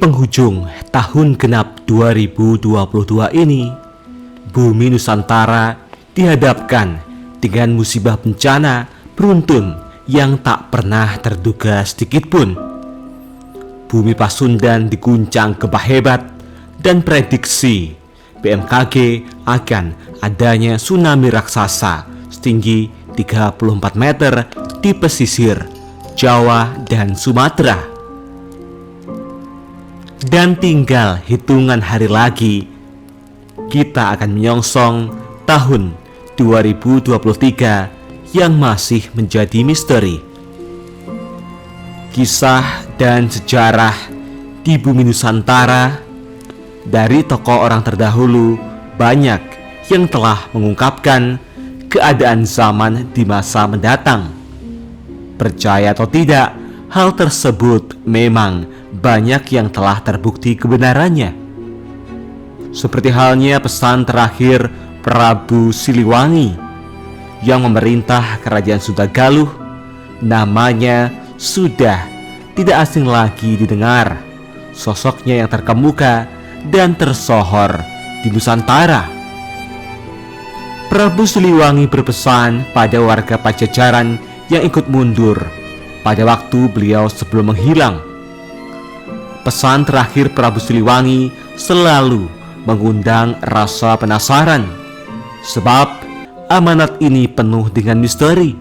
penghujung tahun genap 2022 ini, bumi Nusantara dihadapkan dengan musibah bencana beruntun yang tak pernah terduga sedikitpun. Bumi Pasundan diguncang gempa hebat dan prediksi BMKG akan adanya tsunami raksasa setinggi 34 meter di pesisir Jawa dan Sumatera. Dan tinggal hitungan hari lagi, kita akan menyongsong tahun 2023 yang masih menjadi misteri. Kisah dan sejarah di bumi Nusantara dari tokoh orang terdahulu banyak yang telah mengungkapkan keadaan zaman di masa mendatang. Percaya atau tidak, hal tersebut memang banyak yang telah terbukti kebenarannya. Seperti halnya pesan terakhir Prabu Siliwangi yang memerintah kerajaan Sunda Galuh, namanya sudah tidak asing lagi didengar. Sosoknya yang terkemuka dan tersohor di Nusantara. Prabu Siliwangi berpesan pada warga Pajajaran yang ikut mundur pada waktu beliau sebelum menghilang. Pesan terakhir Prabu Siliwangi selalu mengundang rasa penasaran, sebab amanat ini penuh dengan misteri.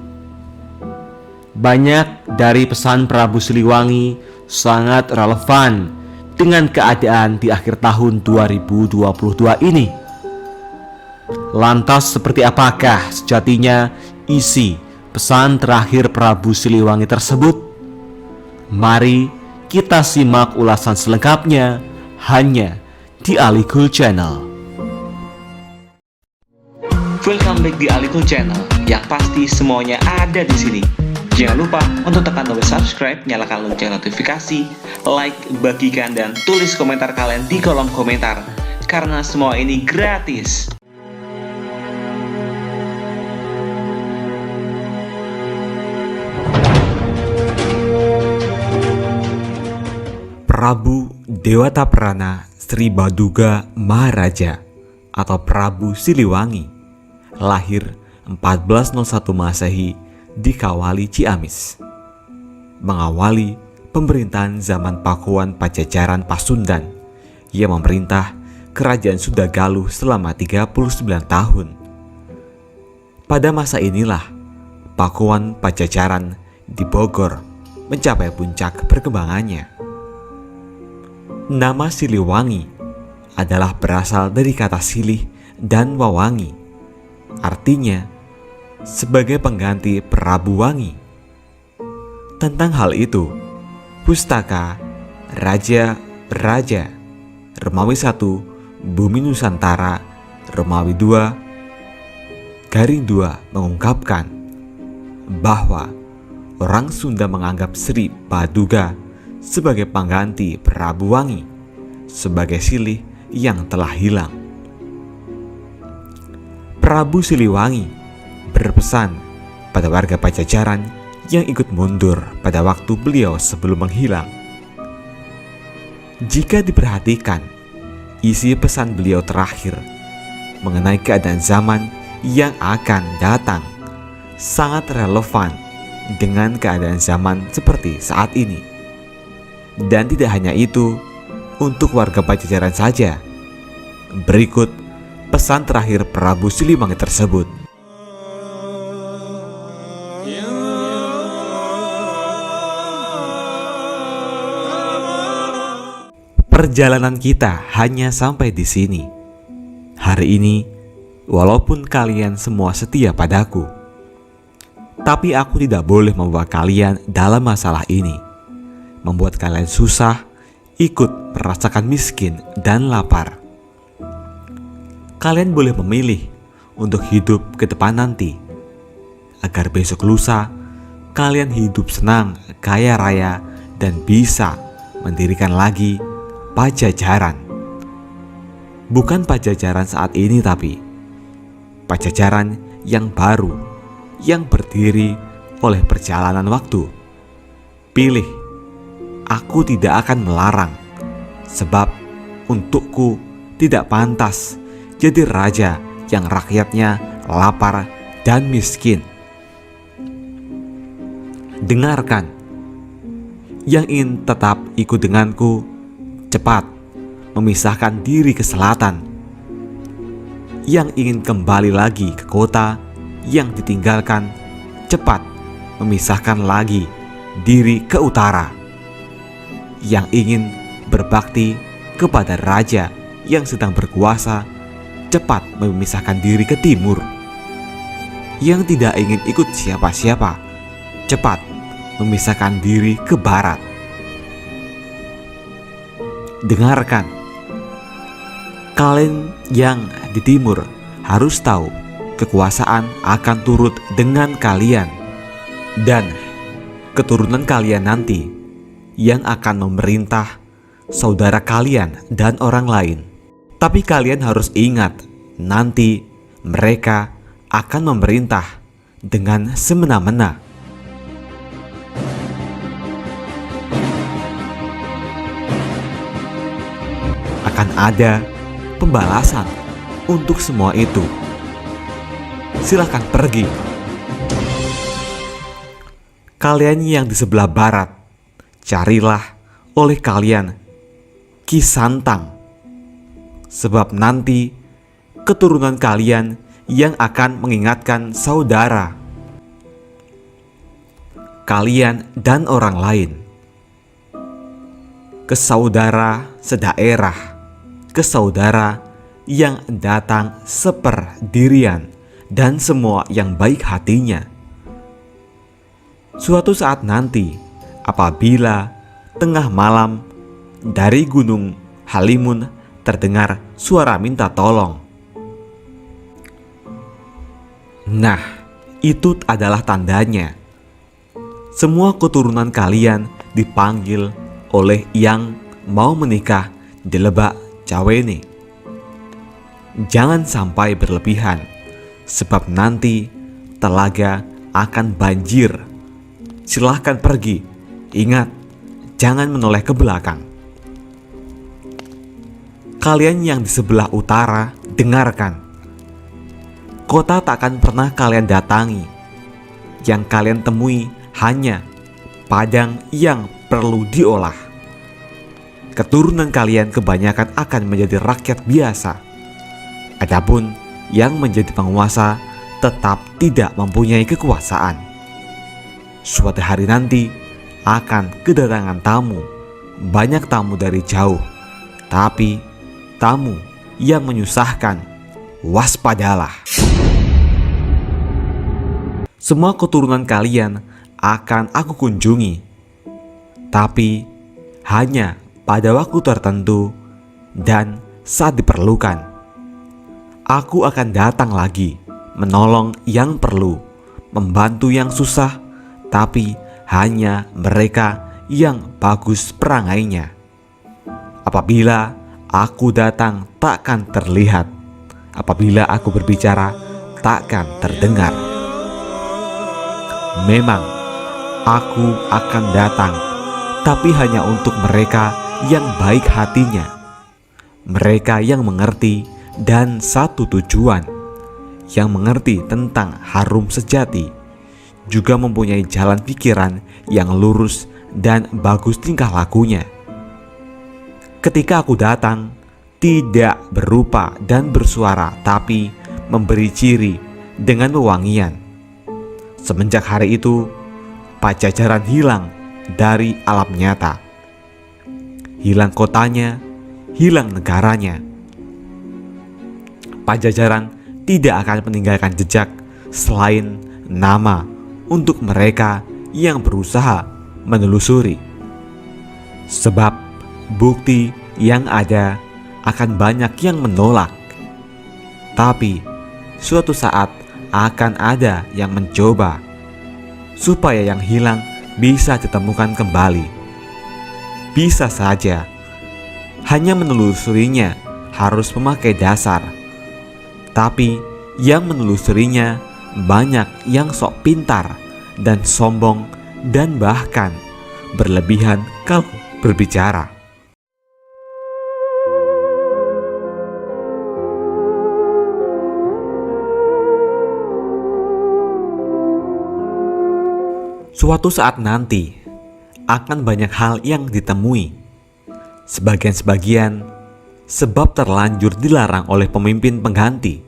Banyak dari pesan Prabu Siliwangi sangat relevan dengan keadaan di akhir tahun 2022 ini. Lantas seperti apakah sejatinya isi pesan terakhir Prabu Siliwangi tersebut? Mari kita simak ulasan selengkapnya hanya di Alikul Channel. Welcome back di Alikul Channel, yang pasti semuanya ada di sini. Jangan lupa untuk tekan tombol subscribe, nyalakan lonceng notifikasi, like, bagikan, dan tulis komentar kalian di kolom komentar, karena semua ini gratis. Prabu Dewataprana Sri Baduga Maharaja atau Prabu Siliwangi lahir 1401 Masehi di Kawali Ciamis, mengawali pemerintahan zaman Pakuan Pajajaran Pasundan yang memerintah kerajaan Sunda Galuh selama 39 tahun. Pada masa inilah Pakuan Pajajaran di Bogor mencapai puncak perkembangannya. Nama Siliwangi adalah berasal dari kata silih dan wawangi, artinya sebagai pengganti Prabu Wangi. Tentang hal itu, pustaka Raja-Raja Romawi I Bumi Nusantara Romawi II mengungkapkan bahwa orang Sunda menganggap Sri Baduga sebagai pengganti Prabu Wangi, sebagai silih yang telah hilang. Prabu Siliwangi berpesan pada warga Pajajaran yang ikut mundur pada waktu beliau sebelum menghilang. Jika diperhatikan, isi pesan beliau terakhir mengenai keadaan zaman yang akan datang sangat relevan dengan keadaan zaman seperti saat ini. Dan tidak hanya itu, untuk warga Pajajaran saja. Berikut pesan terakhir Prabu Siliwangi tersebut. Perjalanan kita hanya sampai di sini. Hari ini, walaupun kalian semua setia padaku, tapi aku tidak boleh membawa kalian dalam masalah ini, membuat kalian susah, ikut merasakan miskin dan lapar. Kalian boleh memilih untuk hidup ke depan nanti, agar besok lusa kalian hidup senang, kaya raya, dan bisa mendirikan lagi Pajajaran. Bukan Pajajaran saat ini, tapi Pajajaran yang baru, yang berdiri oleh perjalanan waktu. Pilih. Aku tidak akan melarang, sebab untukku tidak pantas jadi raja yang rakyatnya lapar dan miskin. Dengarkan, yang ingin tetap ikut denganku, cepat memisahkan diri ke selatan. Yang ingin kembali lagi ke kota yang ditinggalkan, cepat memisahkan lagi diri ke utara. Yang ingin berbakti kepada raja yang sedang berkuasa, cepat memisahkan diri ke timur. Yang tidak ingin ikut siapa-siapa, cepat memisahkan diri ke barat. Dengarkan, kalian yang di timur harus tahu kekuasaan akan turut dengan kalian dan keturunan kalian nanti yang akan memerintah saudara kalian dan orang lain. Tapi kalian harus ingat, nanti mereka akan memerintah dengan semena-mena. Akan ada pembalasan untuk semua itu. Silakan pergi. Kalian yang di sebelah barat, carilah oleh kalian Ki Santang, sebab nanti keturunan kalian yang akan mengingatkan saudara kalian dan orang lain, ke saudara sedaerah, ke saudara yang datang seperdirian dan semua yang baik hatinya. Suatu saat nanti, apabila tengah malam dari gunung Halimun terdengar suara minta tolong, nah, itu adalah tandanya semua keturunan kalian dipanggil oleh yang mau menikah di Lebak Cawene. Jangan sampai berlebihan, sebab nanti telaga akan banjir. Silahkan pergi. Ingat, jangan menoleh ke belakang. Kalian yang di sebelah utara, dengarkan. Kota tak akan pernah kalian datangi. Yang kalian temui hanya padang yang perlu diolah. Keturunan kalian kebanyakan akan menjadi rakyat biasa. Adapun yang menjadi penguasa tetap tidak mempunyai kekuasaan. Suatu hari nanti akan kedatangan tamu, banyak tamu dari jauh, tapi tamu yang menyusahkan. Waspadalah. Semua keturunan kalian akan aku kunjungi, tapi hanya pada waktu tertentu dan saat diperlukan. Aku akan datang lagi, menolong yang perlu, membantu yang susah, tapi hanya mereka yang bagus perangainya. Apabila aku datang takkan terlihat, apabila aku berbicara takkan terdengar. Memang aku akan datang, tapi hanya untuk mereka yang baik hatinya, mereka yang mengerti dan satu tujuan, yang mengerti tentang harum sejati, juga mempunyai jalan pikiran yang lurus dan bagus tingkah lakunya. Ketika aku datang, tidak berupa dan bersuara, tapi memberi ciri dengan wewangian. Semenjak hari itu, Pajajaran hilang dari alam nyata. Hilang kotanya, hilang negaranya. Pajajaran tidak akan meninggalkan jejak selain nama untuk mereka yang berusaha menelusuri. Sebab bukti yang ada akan banyak yang menolak. Tapi suatu saat akan ada yang mencoba supaya yang hilang bisa ditemukan kembali. Bisa saja hanya menelusurinya harus memakai dasar, tapi yang menelusurinya banyak yang sok pintar dan sombong dan bahkan berlebihan kalau berbicara. Suatu saat nanti akan banyak hal yang ditemui. Sebagian-sebagian sebab terlanjur dilarang oleh pemimpin pengganti.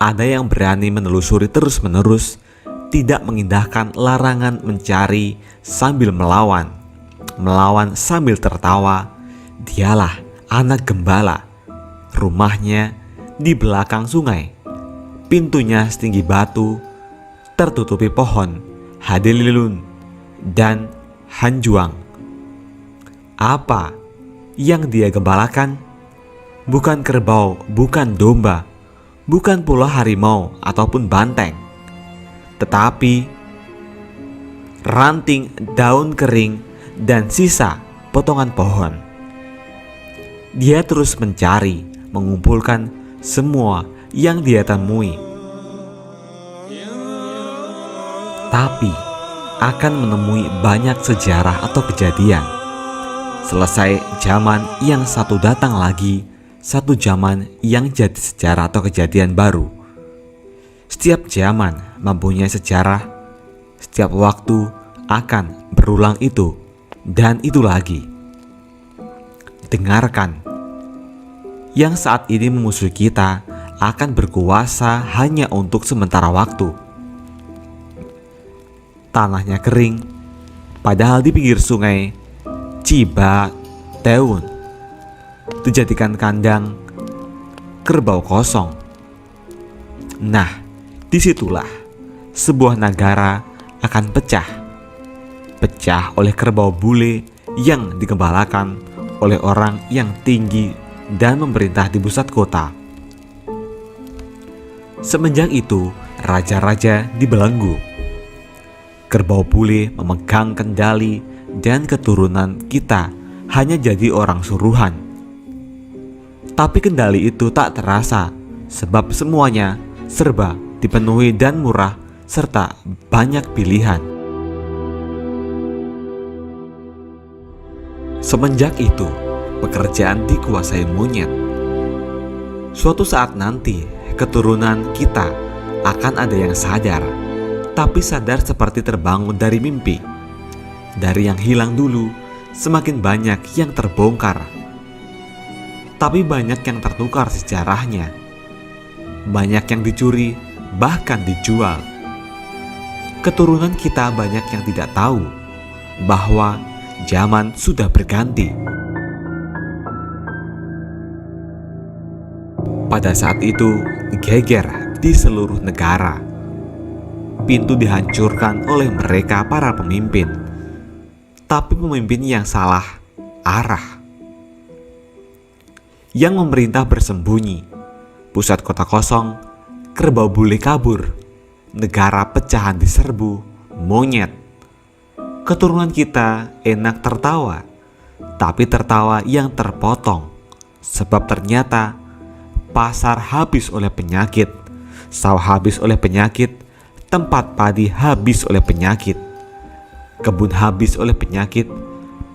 Ada yang berani menelusuri terus-menerus, tidak mengindahkan larangan mencari sambil melawan sambil tertawa. Dialah anak gembala. Rumahnya di belakang sungai. Pintunya setinggi batu, tertutupi pohon hadililun dan hanjuang. Apa yang dia gembalakan? Bukan kerbau, bukan domba, bukan pula harimau ataupun banteng, tetapi ranting daun kering dan sisa potongan pohon. Dia terus mencari, mengumpulkan semua yang dia temui, tapi akan menemui banyak sejarah atau kejadian. Selesai zaman yang satu, datang lagi satu zaman yang jadi sejarah atau kejadian baru. Setiap zaman mempunyai sejarah, setiap waktu akan berulang itu dan itu lagi. Dengarkan, yang saat ini memusuhi kita akan berkuasa hanya untuk sementara waktu. Tanahnya kering, padahal di pinggir sungai Cibateun dijadikan kandang kerbau kosong. Nah, disitulah sebuah negara akan pecah oleh kerbau bule yang digembalakan oleh orang yang tinggi dan memerintah di pusat kota. Semenjak itu, raja-raja dibelenggu. Kerbau bule memegang kendali dan keturunan kita hanya jadi orang suruhan. Tapi kendali itu tak terasa sebab semuanya serba dipenuhi dan murah serta banyak pilihan. Semenjak itu, pekerjaan dikuasai monyet. Suatu saat nanti, keturunan kita akan ada yang sadar, tapi sadar seperti terbangun dari mimpi. Dari yang hilang dulu, semakin banyak yang terbongkar. Tapi banyak yang tertukar sejarahnya. Banyak yang dicuri, bahkan dijual. Keturunan kita banyak yang tidak tahu bahwa zaman sudah berganti. Pada saat itu, geger di seluruh negara. Pintu dihancurkan oleh mereka para pemimpin. Tapi pemimpin yang salah arah. Yang memerintah bersembunyi. Pusat kota kosong, kerbau bule kabur. Negara pecahan diserbu monyet. Keturunan kita enak tertawa, tapi tertawa yang terpotong. Sebab ternyata pasar habis oleh penyakit, sawah habis oleh penyakit, tempat padi habis oleh penyakit, kebun habis oleh penyakit,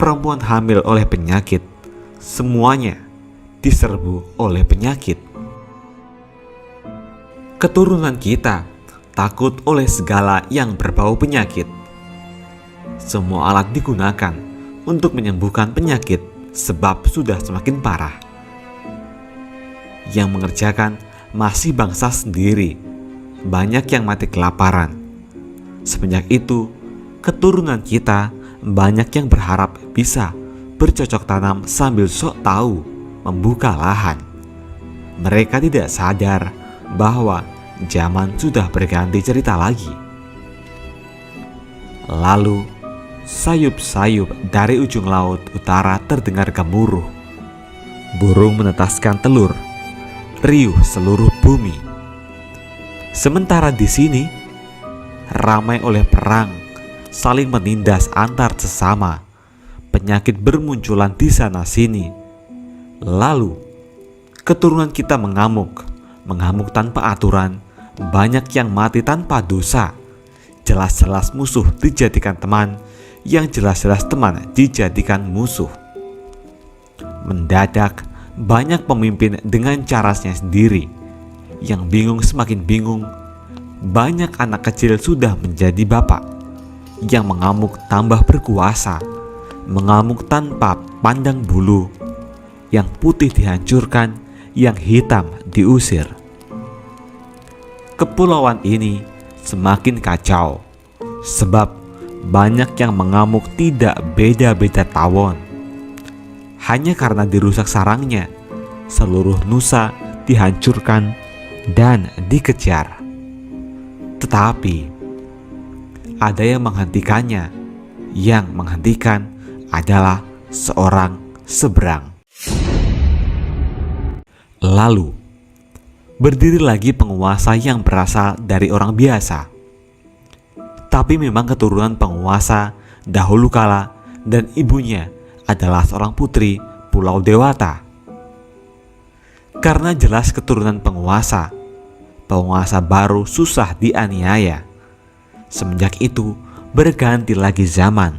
perempuan hamil oleh penyakit. Semuanya diserbu oleh penyakit. Keturunan kita takut oleh segala yang berbau penyakit. Semua alat digunakan untuk menyembuhkan penyakit sebab sudah semakin parah. Yang mengerjakan masih bangsa sendiri. Banyak yang mati kelaparan. Semenjak itu, keturunan kita banyak yang berharap bisa bercocok tanam sambil sok tahu membuka lahan. Mereka tidak sadar bahwa zaman sudah berganti cerita lagi. Lalu, sayup-sayup dari ujung laut utara terdengar gemuruh. Burung menetaskan telur, riuh seluruh bumi. Sementara di sini, ramai oleh perang, saling menindas antar sesama. Penyakit bermunculan di sana sini. Lalu, keturunan kita mengamuk tanpa aturan. Banyak yang mati tanpa dosa. Jelas-jelas musuh dijadikan teman, yang jelas-jelas teman dijadikan musuh. Mendadak banyak pemimpin dengan caranya sendiri. Yang bingung semakin bingung. Banyak anak kecil sudah menjadi bapak. yang mengamuk tambah berkuasa, mengamuk tanpa pandang bulu, yang putih dihancurkan, yang hitam diusir. Kepulauan ini semakin kacau, sebab banyak yang mengamuk tidak beda-beda tawon. Hanya karena dirusak sarangnya, seluruh nusa dihancurkan dan dikejar. Tetapi ada yang menghentikannya. Yang menghentikan adalah seorang seberang. Lalu berdiri lagi penguasa yang berasal dari orang biasa, tapi memang keturunan penguasa dahulu kala, dan ibunya adalah seorang putri Pulau Dewata. Karena jelas keturunan penguasa baru susah dianiaya. Semenjak itu berganti lagi zaman,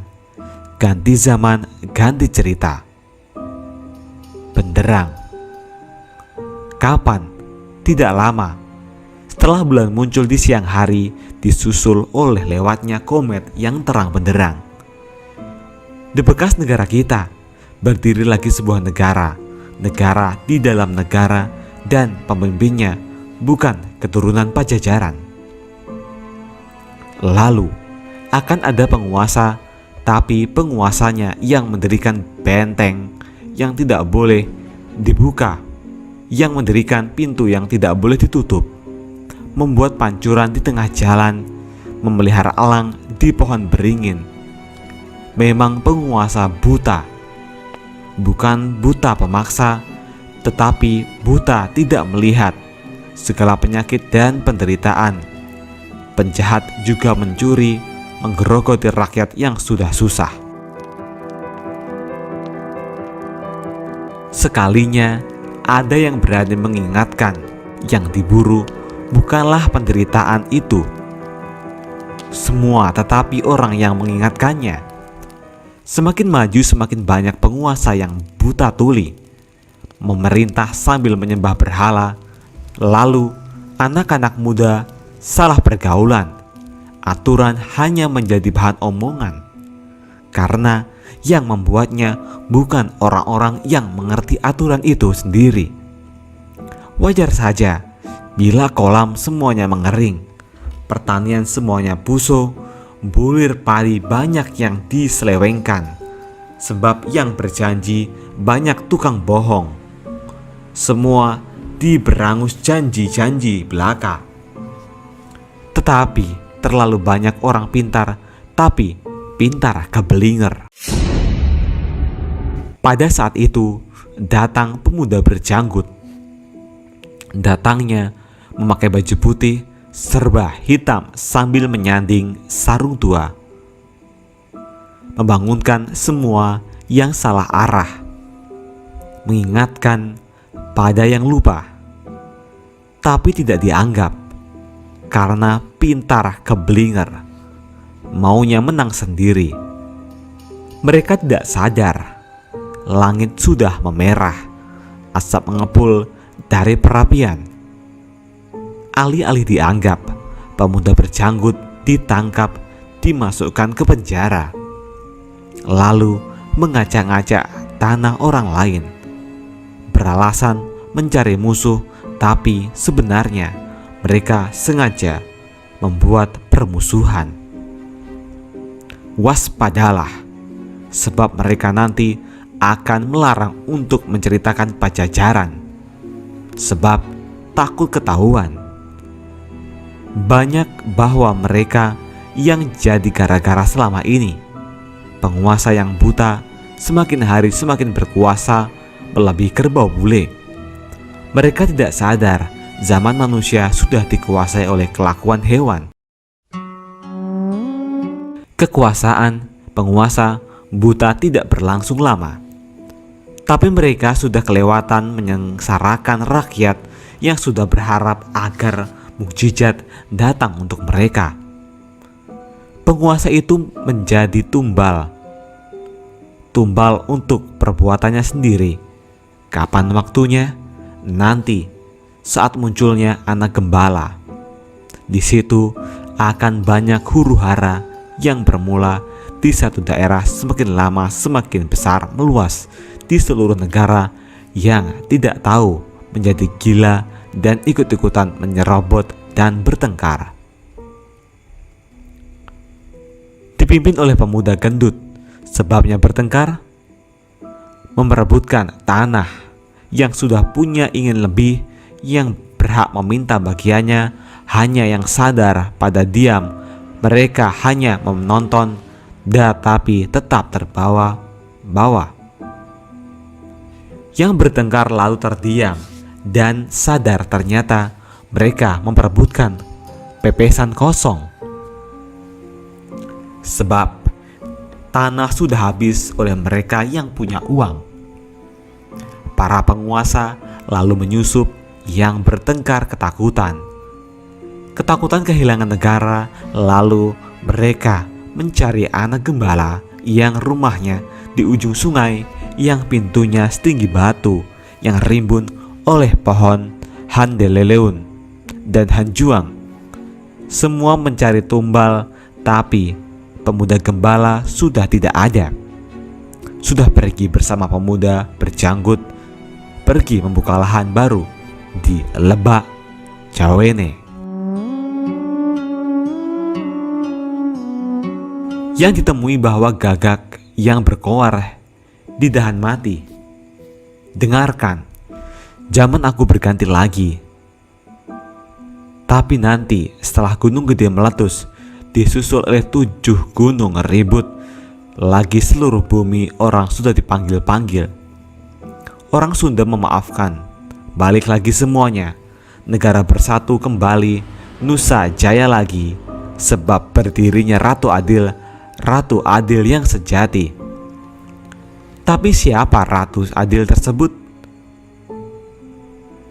ganti zaman, ganti cerita. Benderang. Kapan? Tidak lama. Setelah bulan muncul di siang hari, disusul oleh lewatnya komet yang terang benderang. Di bekas negara kita, berdiri lagi sebuah negara di dalam negara, dan pemimpinnya bukan keturunan Pajajaran. Lalu akan ada penguasa, tapi penguasanya yang mendirikan benteng yang tidak boleh dibuka, yang mendirikan pintu yang tidak boleh ditutup, membuat pancuran di tengah jalan, memelihara elang di pohon beringin. Memang penguasa buta, bukan buta pemaksa, tetapi buta tidak melihat segala penyakit dan penderitaan. Penjahat juga mencuri, menggerogoti rakyat yang sudah susah. Sekalinya ada yang berani mengingatkan, yang diburu bukanlah penderitaan itu semua, tetapi orang yang mengingatkannya. Semakin maju semakin banyak penguasa yang buta tuli, memerintah sambil menyembah berhala. Lalu anak-anak muda salah pergaulan, aturan hanya menjadi bahan omongan, karena yang membuatnya bukan orang-orang yang mengerti aturan itu sendiri. Wajar saja bila kolam semuanya mengering, pertanian semuanya puso, bulir padi banyak yang diselewengkan, sebab yang berjanji banyak tukang bohong. Semua diberangus janji-janji belaka. Tetapi terlalu banyak orang pintar, tapi pintar kebelinger. Pada saat itu datang pemuda berjanggut. Datangnya memakai baju putih serba hitam sambil menyanding sarung tua, membangunkan semua yang salah arah, mengingatkan pada yang lupa, tapi tidak dianggap. Karena pintar keblinger, maunya menang sendiri. Mereka tidak sadar langit sudah memerah, asap mengepul dari perapian. Alih-alih dianggap, pemuda berjanggut ditangkap, dimasukkan ke penjara, lalu mengacak-ngacak tanah orang lain, beralasan mencari musuh, tapi sebenarnya mereka sengaja membuat permusuhan. Waspadalah, sebab mereka nanti akan melarang untuk menceritakan Pajajaran, sebab takut ketahuan. Banyak bahwa mereka yang jadi gara-gara selama ini. Penguasa yang buta semakin hari semakin berkuasa, melebihi kerbau bule. Mereka tidak sadar zaman manusia sudah dikuasai oleh kelakuan hewan. Kekuasaan penguasa buta tidak berlangsung lama, tapi mereka sudah kelewatan menyengsarakan rakyat yang sudah berharap agar mukjizat datang untuk mereka. Penguasa itu menjadi tumbal untuk perbuatannya sendiri. Kapan waktunya? Nanti, saat munculnya anak gembala. Di situ akan banyak huru-hara yang bermula di satu daerah semakin lama semakin besar meluas di seluruh negara yang tidak tahu menjadi gila dan ikut-ikutan menyerobot dan bertengkar. Dipimpin oleh pemuda gendut, sebabnya bertengkar, memperebutkan tanah yang sudah punya ingin lebih, yang berhak meminta bagiannya, hanya yang sadar pada diam. Mereka hanya menonton, tetapi tetap terbawa-bawa. Yang bertengkar lalu terdiam dan sadar ternyata mereka memperebutkan pepesan kosong. Sebab tanah sudah habis oleh mereka yang punya uang. Para penguasa lalu menyusup, yang bertengkar ketakutan kehilangan negara. Lalu mereka mencari anak gembala yang rumahnya di ujung sungai, yang pintunya setinggi batu, yang rimbun oleh pohon handeleleun dan hanjuang. Semua mencari tumbal, tapi pemuda gembala sudah tidak ada. Sudah pergi bersama pemuda berjanggut, pergi membuka lahan baru di Lebak Cawene. Yang ditemui bahwa gagak yang berkoar di dahan mati. Dengarkan, zaman aku berganti lagi. Tapi nanti setelah gunung gede meletus, disusul oleh 7 gunung ribut lagi, seluruh bumi orang sudah dipanggil-panggil. Orang Sunda memaafkan, balik lagi semuanya. Negara bersatu kembali, Nusa Jaya lagi. Sebab berdirinya Ratu Adil yang sejati. Tapi siapa Ratu Adil tersebut?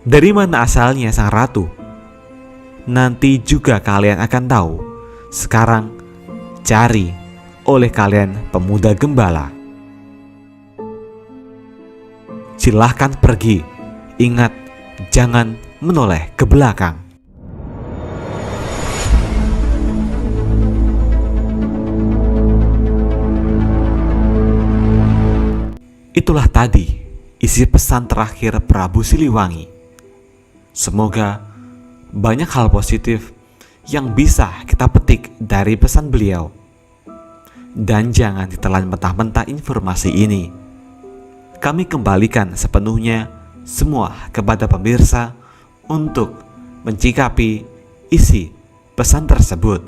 Dari mana asalnya sang ratu? Nanti juga kalian akan tahu. Sekarang cari oleh kalian pemuda gembala. Silahkan pergi. Ingat, jangan menoleh ke belakang. Itulah tadi isi pesan terakhir Prabu Siliwangi. Semoga banyak hal positif yang bisa kita petik dari pesan beliau. Dan jangan ditelan mentah-mentah informasi ini. Kami kembalikan sepenuhnya semua kepada pemirsa untuk mencikapi isi pesan tersebut.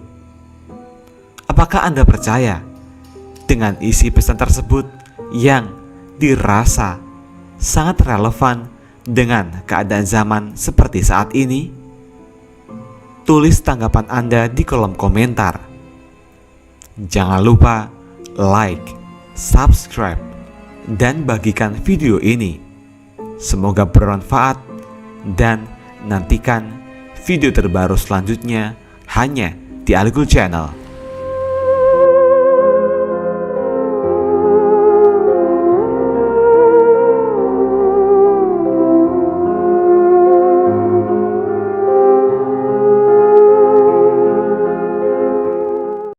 Apakah Anda percaya dengan isi pesan tersebut yang dirasa sangat relevan dengan keadaan zaman seperti saat ini? Tulis tanggapan Anda di kolom komentar. Jangan lupa like, subscribe, dan bagikan video ini. Semoga bermanfaat, dan nantikan video terbaru selanjutnya hanya di Aligul Channel.